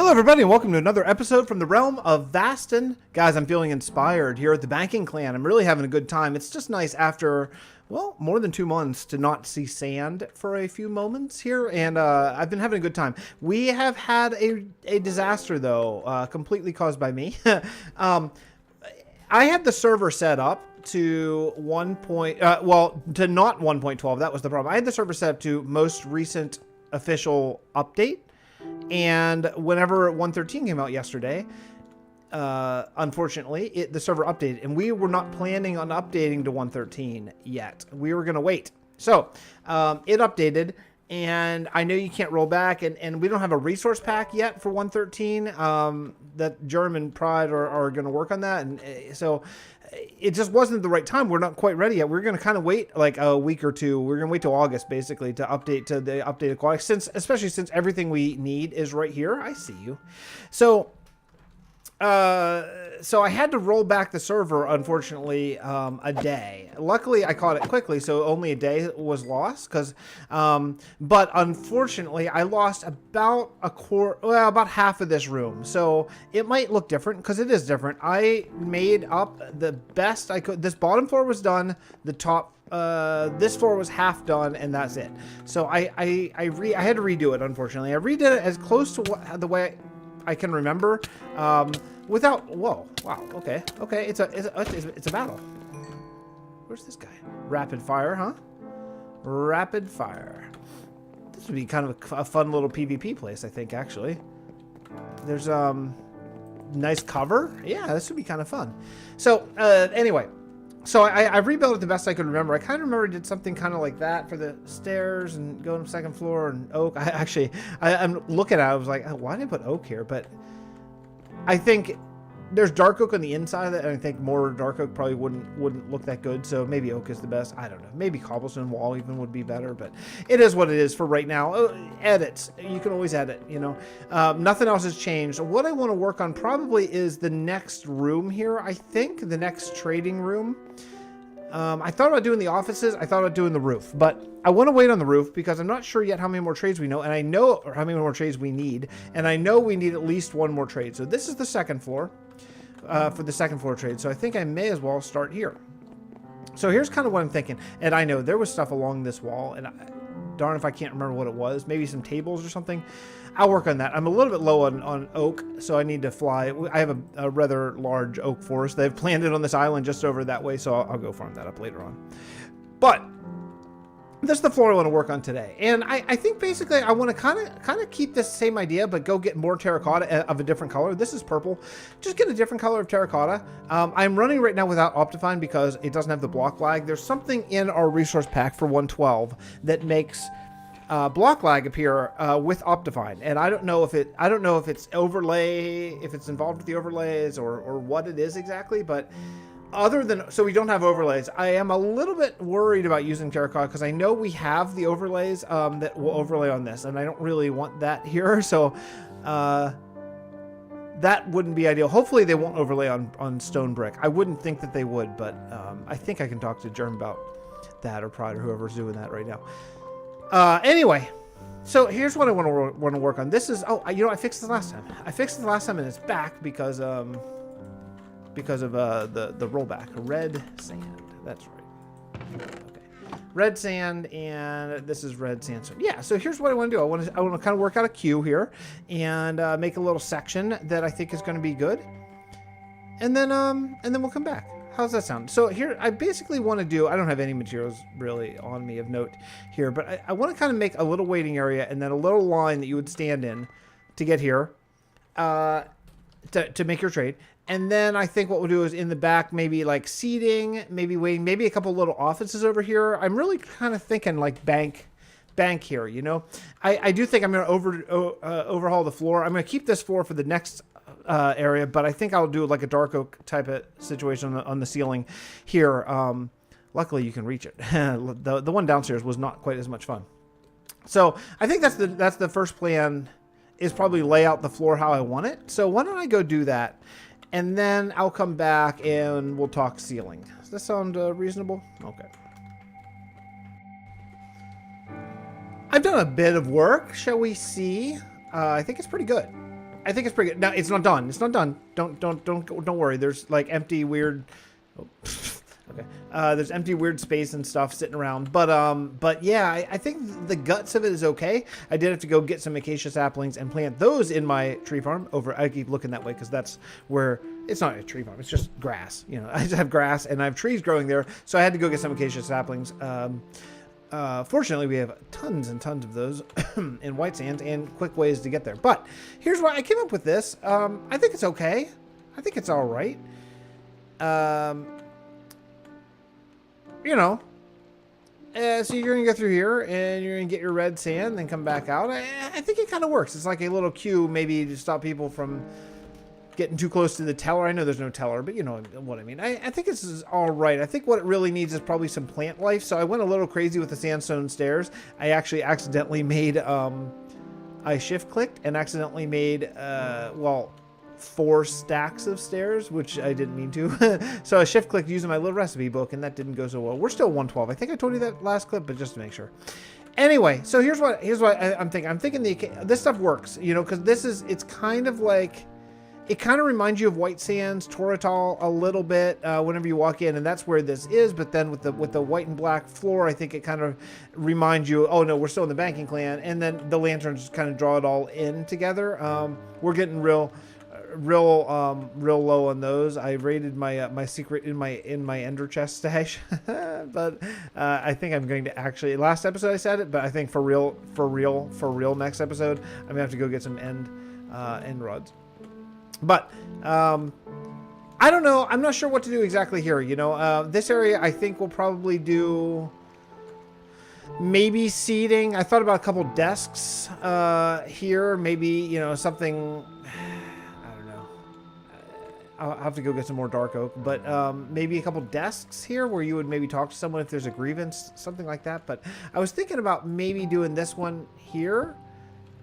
Hello everybody and welcome to another episode from the Realm of Vasten. Guys, I'm feeling inspired here at the Banking Clan. I'm really having a good time. It's just nice after, well, more than 2 months to not see sand for a few moments here, and I've been having a good time. We have had a disaster though, completely caused by me. I had the server set up to to not 1.12. That was the problem. I had the server set up to most recent official update. And whenever 1.13 came out yesterday, unfortunately, the server updated. And we were not planning on updating to 1.13 yet. We were going to wait. So it updated. And I know you can't roll back. And we don't have a resource pack yet for 1.13. That Jerm and Pride are going to work on that. And so it just wasn't the right time. We're not quite ready yet. We're going to kind of wait like a week or two. We're going to wait till August basically to update to the updated quality, especially since everything we need is right here. I see you. So I had to roll back the server, unfortunately, a day. Luckily, I caught it quickly, so only a day was lost. But unfortunately, I lost about about half of this room. So it might look different because it is different. I made up the best I could. This bottom floor was done. The top. This floor was half done, and that's it. So I had to redo it. Unfortunately, I redid it as close to the way I can remember, without. Whoa! Wow. Okay. It's a battle. Where's this guy? Rapid fire, huh? Rapid fire. This would be kind of a fun little PvP place, I think. Actually, there's nice cover. Yeah, this would be kind of fun. So anyway. So I rebuilt it the best I could remember. I kind of remember I did something kind of like that for the stairs and going to the second floor and oak. I'm looking at it. I was like, oh, why did I put oak here? But I think there's dark oak on the inside of it, and I think more dark oak probably wouldn't look that good. So maybe oak is the best. I don't know. Maybe cobblestone wall even would be better, but it is what it is for right now. Edits. You can always edit, you know. Nothing else has changed. What I want to work on probably is the next room here. I think the next trading room. I thought about doing the offices. I thought about doing the roof, but I want to wait on the roof because I'm not sure yet how many more trades we know, and I know or how many more trades we need, and I know we need at least one more trade. So this is the second floor for the second floor trade. So I think I may as well start here. So here's kind of what I'm thinking, and I know there was stuff along this wall, and darn if I can't remember what it was. Maybe some tables or something. I'll work on that. I'm a little bit low on oak, so I need to fly. I have a rather large oak forest. They've planted on this island just over that way, so I'll go farm that up later on. But this is the floor I want to work on today. And I think basically I want to kind of keep this same idea, but go get more terracotta of a different color. This is purple. Just get a different color of terracotta. I'm running right now without Optifine because it doesn't have the block lag. There's something in our resource pack for 112 that makes block lag appear with Optifine, and I don't know if it's overlay, if it's involved with the overlays or what it is exactly, but so we don't have overlays. I am a little bit worried about using terracotta because I know we have the overlays that will overlay on this, and I don't really want that here, so that wouldn't be ideal. Hopefully they won't overlay on stone brick. I wouldn't think that they would, but I think I can talk to Jerm about that, or Pride, or whoever's doing that right now. Anyway, so here's what I want to work on. This is, you know, I fixed this last time. And it's back because of the rollback. Red sand. That's right. Okay. Red sand, and this is red sandstone. Yeah. So here's what I want to do. I want to kind of work out a queue here and make a little section that I think is going to be good, and then we'll come back. How's that sound? So here, I basically want to do, I don't have any materials really on me of note here, but I want to kind of make a little waiting area and then a little line that you would stand in to get here to make your trade. And then I think what we'll do is in the back, maybe like seating, maybe waiting, maybe a couple little offices over here. I'm really kind of thinking like bank here, you know? I do think I'm going to overhaul the floor. I'm going to keep this floor for the next area, but I think I'll do like a dark oak type of situation on the ceiling here. Luckily you can reach it. the one downstairs was not quite as much fun. So I think that's the first plan, is probably lay out the floor how I want it. So why don't I go do that, and then I'll come back and we'll talk ceiling. Does that sound reasonable? Okay. I've done a bit of work, shall we see? I think it's pretty good. I think it's pretty good. Now it's not done. It's not done. Don't worry. There's like empty weird. Oh, okay. There's empty weird space and stuff sitting around. But yeah, I think the guts of it is okay. I did have to go get some acacia saplings and plant those in my tree farm. I keep looking that way because that's where it's not a tree farm. It's just grass. You know, I just have grass and I have trees growing there. So I had to go get some acacia saplings. Fortunately, we have tons and tons of those in white sands and quick ways to get there. But here's why I came up with this. I think it's okay. I think it's all right. You know, so you're going to go through here and you're going to get your red sand, then come back out. I think it kind of works. It's like a little queue maybe to stop people from getting too close to the teller. I know there's no teller, but you know what I mean. I think this is all right. I think what it really needs is probably some plant life. So I went a little crazy with the sandstone stairs. I actually accidentally made, I shift clicked and accidentally made, well, 4 stacks of stairs, which I didn't mean to. So I shift clicked using my little recipe book and that didn't go so well. We're still 112. I think I told you that last clip, but just to make sure. Anyway, so here's what I'm thinking. I'm thinking this stuff works, you know, because it's kind of like, it kind of reminds you of White Sands, Toratal a little bit whenever you walk in, and that's where this is. But then with the white and black floor, I think it kind of reminds you, oh no, we're still in the banking clan. And then the lanterns kind of draw it all in together. We're getting real low on those. I raided my secret in my ender chest stash, but I think I'm going to actually. Last episode I said it, but I think for real next episode I'm gonna have to go get some end rods. But I don't know. I'm not sure what to do exactly here. You know, this area I think we'll probably do maybe seating. I thought about a couple desks here. Maybe, you know, something. I don't know. I'll have to go get some more dark oak. But maybe a couple desks here where you would maybe talk to someone if there's a grievance, something like that. But I was thinking about maybe doing this one here,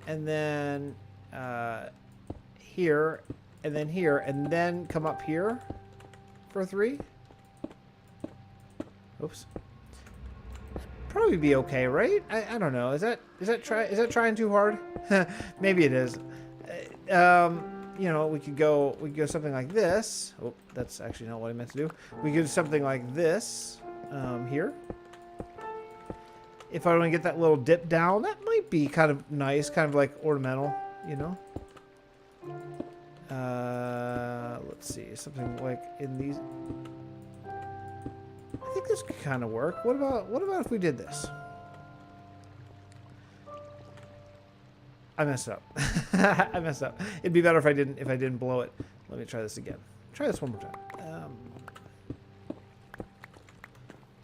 and then here. And then here, and then come up here for 3. Oops. Probably be okay, right? I don't know. Is that trying too hard? Maybe it is. You know, we could go something like this. Oh, that's actually not what I meant to do. We could do something like this here. If I want to get that little dip down, that might be kind of nice, kind of like ornamental, you know. Let's see, something like in these. I think this could kind of work. What about if we did this? I messed up. I messed up. It'd be better if I didn't blow it. Let me try this again. Try this one more time.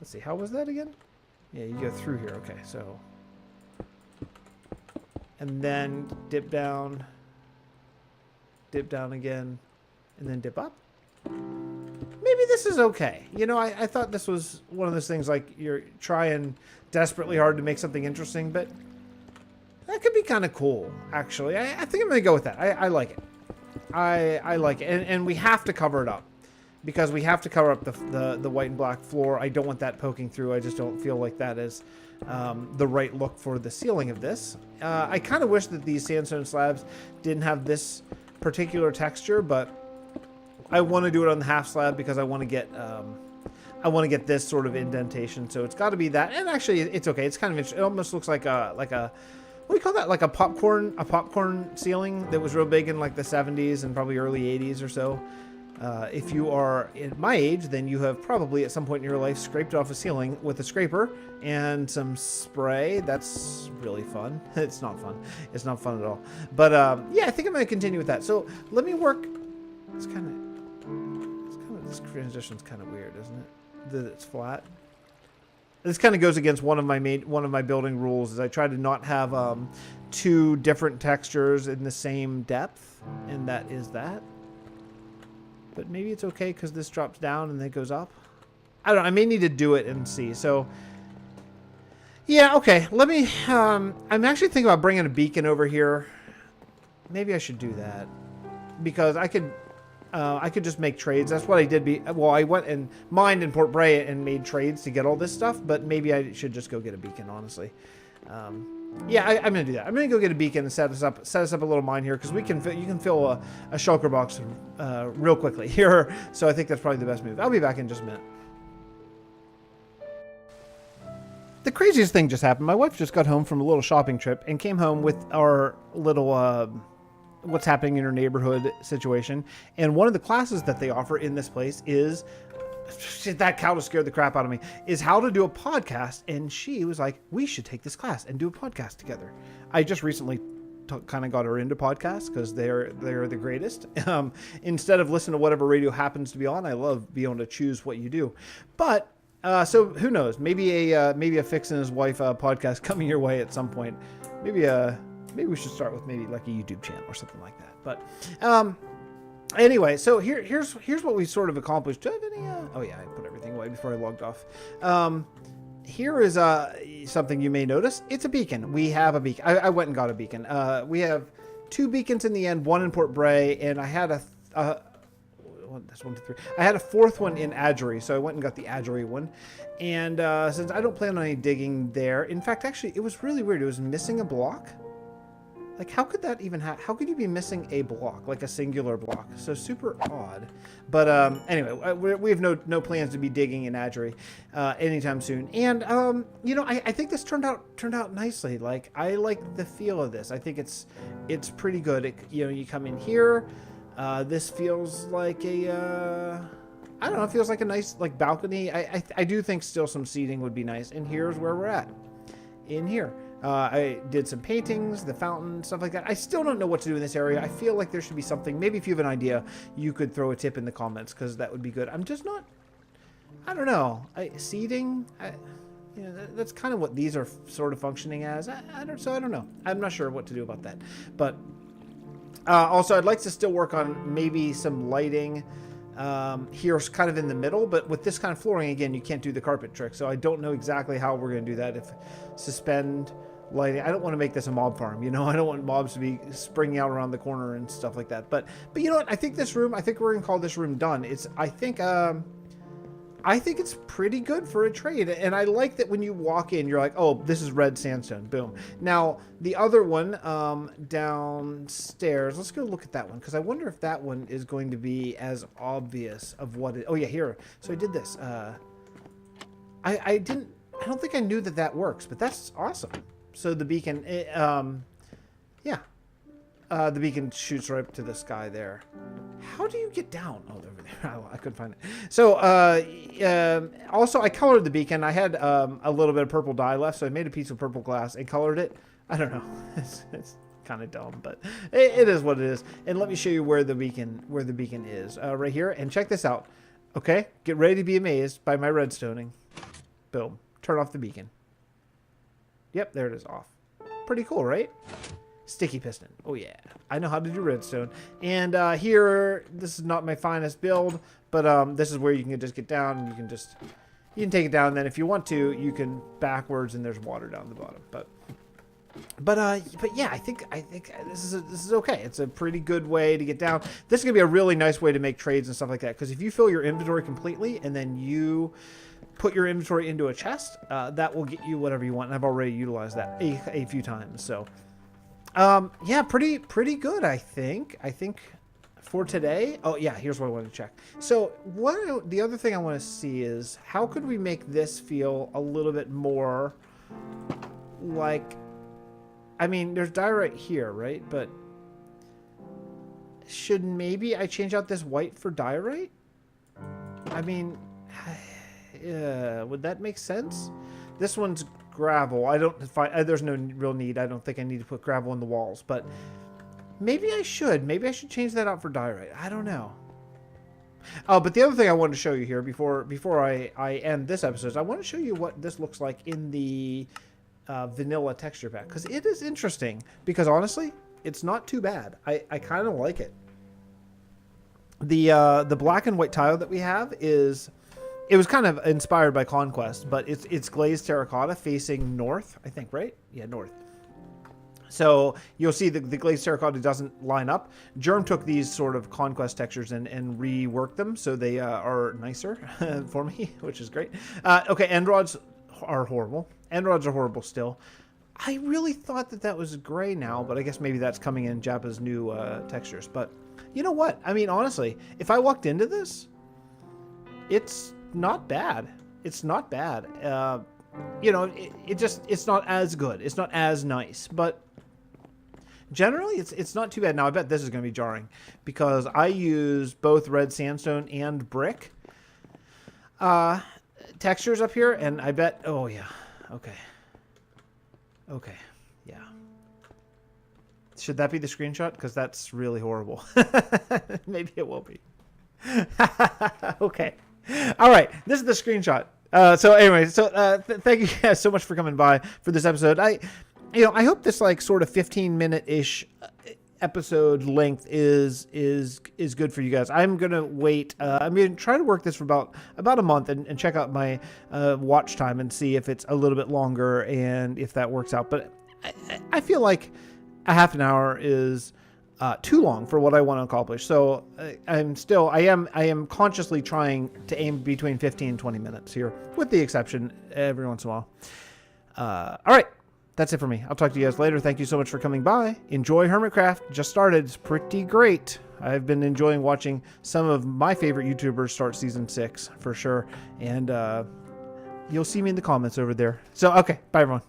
Let's see. How was that again? Yeah, you go through here. Okay, so and then dip down again, and then dip up. Maybe this is okay. You know, I thought this was one of those things like you're trying desperately hard to make something interesting, but that could be kind of cool, actually. I think I'm going to go with that. I like it. I like it. And we have to cover it up because we have to cover up the white and black floor. I don't want that poking through. I just don't feel like that is the right look for the ceiling of this. I kind of wish that these sandstone slabs didn't have this particular texture, but I want to do it on the half slab because I want to get this sort of indentation. So it's got to be that. And actually, it's okay. It's kind of interesting. It almost looks like a what do you call that? Like a popcorn ceiling that was real big in like the 70s and probably early 80s or so. If you are in my age, then you have probably at some point in your life scraped off a ceiling with a scraper and some spray. That's really fun. It's not fun. It's not fun at all. But yeah, I think I'm going to continue with that. So let me work. This transition's kind of weird, isn't it? That it's flat. This kind of goes against one of my building rules. Is I try to not have 2 different textures in the same depth, and that is that. But maybe it's okay because this drops down and then it goes up. I don't know. I may need to do it and see. So, yeah, okay. Let me... I'm actually thinking about bringing a beacon over here. Maybe I should do that. Because I could just make trades. That's what I did. Well, I went and mined in Port Bray and made trades to get all this stuff. But maybe I should just go get a beacon, honestly. Yeah, I'm gonna do that. I'm gonna go get a beacon and set us up a little mine here because you can fill a shulker box real quickly here. So I think that's probably the best move. I'll be back in just a minute. The craziest thing just happened. My wife just got home from a little shopping trip and came home with our little what's happening in her neighborhood situation. And one of the classes that they offer in this place is, shit, that cow just scared the crap out of me, is how to do a podcast. And she was like, we should take this class and do a podcast together. I just recently kind of got her into podcasts because they're the greatest. Instead of listening to whatever radio happens to be on, I love being able to choose what you do. But so who knows? Maybe a Fix and his wife podcast coming your way at some point. Maybe we should start with maybe like a YouTube channel or something like that. But anyway, so here's what we sort of accomplished. Do I have any? Oh yeah, I put everything away before I logged off. Here is something you may notice. It's a beacon. We have a beacon. I went and got a beacon. We have 2 beacons in the end, one in Port Bray, and I had that's 1, 2, 3. I had a 4th one in Adgery, so I went and got the Adgery one. And since I don't plan on any digging there, in fact, actually, it was really weird. It was missing a block. Like, how could that even happen? How could you be missing a block, like a singular block? So super odd. But anyway, we have no plans to be digging in Adgery anytime soon. And you know, I think this turned out nicely. Like, I like the feel of this. I think it's pretty good. You know, you come in here. This feels like a I don't know. It feels like a nice like balcony. I do think still some seating would be nice. And here's where we're at. In here. I did some paintings, the fountain, stuff like that. I still don't know what to do in this area. I feel like there should be something. Maybe if you have an idea, you could throw a tip in the comments because that would be good. I'm just not, I don't know. Seating, you know, that's kind of what these are sort of functioning as. I don't know. I'm not sure what to do about that. But also, I'd like to still work on maybe some lighting. Here's kind of in the middle, but with this kind of flooring, again, you can't do the carpet trick. So I don't know exactly how we're going to do that. If suspend lighting, I don't want to make this a mob farm. You know, I don't want mobs to be springing out around the corner and stuff like that. But you know what? I think we're going to call this room done. I think it's pretty good for a trade. And I like that when you walk in, you're like, oh, this is red sandstone. Boom. Now, the other one downstairs, let's go look at that one. Because I wonder if that one is going to be as obvious of what it... Oh, yeah, here. So I did this. I don't think I knew that works, but that's awesome. So the beacon... yeah. The beacon shoots right up to the sky there. How do you get down? Oh, over there. I couldn't find it. So, also, I colored the beacon. I had a little bit of purple dye left, so I made a piece of purple glass and colored it. I don't know. It's kind of dumb, but it is what it is. And let me show you where the beacon is. Right here. And check this out. Okay? Get ready to be amazed by my redstoning. Boom. Turn off the beacon. Yep, there it is, off. Pretty cool, right? Sticky piston. Oh yeah, I know how to do redstone. And here, this is not my finest build, but this is where you can just get down and you can take it down. And then if you want to, you can backwards and there's water down the bottom. But yeah, I think this is okay. It's a pretty good way to get down. This is gonna be a really nice way to make trades and stuff like that. Because if you fill your inventory completely and then you put your inventory into a chest, that will get you whatever you want. And I've already utilized that a few times. So. Yeah, pretty good, I think for today. Oh yeah, here's what I want to check. So the other thing I want to see is how could we make this feel a little bit more like, I mean, there's diorite here, right? But should maybe I change out this white for diorite? I mean, would that make sense? This one's gravel. I don't find there's no real need. I don't think I need to put gravel in the walls, but maybe I should. Maybe I should change that out for diorite. I don't know. Oh, but the other thing I wanted to show you here before I end this episode is I want to show you what this looks like in the vanilla texture pack, because it is interesting. Because honestly, it's not too bad. I kind of like it. The black and white tile that we have is. It was kind of inspired by Conquest, but it's glazed terracotta facing north, I think, right? Yeah, north. So you'll see the glazed terracotta doesn't line up. Jerm took these sort of Conquest textures and reworked them so they are nicer for me, which is great. Okay, end rods are horrible. End rods are horrible still. I really thought that that was gray now, but I guess maybe that's coming in Jabba's new textures. But you know what? I mean, honestly, if I walked into this, it's not bad. It's not bad. You know, it's not as good. It's not as nice, but generally it's not too bad. Now, I bet this is going to be jarring because I use both red sandstone and brick textures up here, and I bet, oh yeah, okay. Okay, yeah. Should that be the screenshot? Because that's really horrible. Maybe it will be. Okay. All right, this is the screenshot. So anyway, thank you guys so much for coming by for this episode. I hope this like sort of 15-minute-ish episode length is good for you guys. I'm gonna wait. I'm gonna try to work this for about a month and check out my watch time and see if it's a little bit longer and if that works out. But I feel like a half an hour is too long for what I want to accomplish. So I am consciously trying to aim between 15 and 20 minutes here, with the exception every once in a while. All right. That's it for me. I'll talk to you guys later. Thank you so much for coming by. Enjoy Hermitcraft. Just started. It's pretty great. I've been enjoying watching some of my favorite YouTubers start Season 6 for sure. And you'll see me in the comments over there. So, okay. Bye, everyone.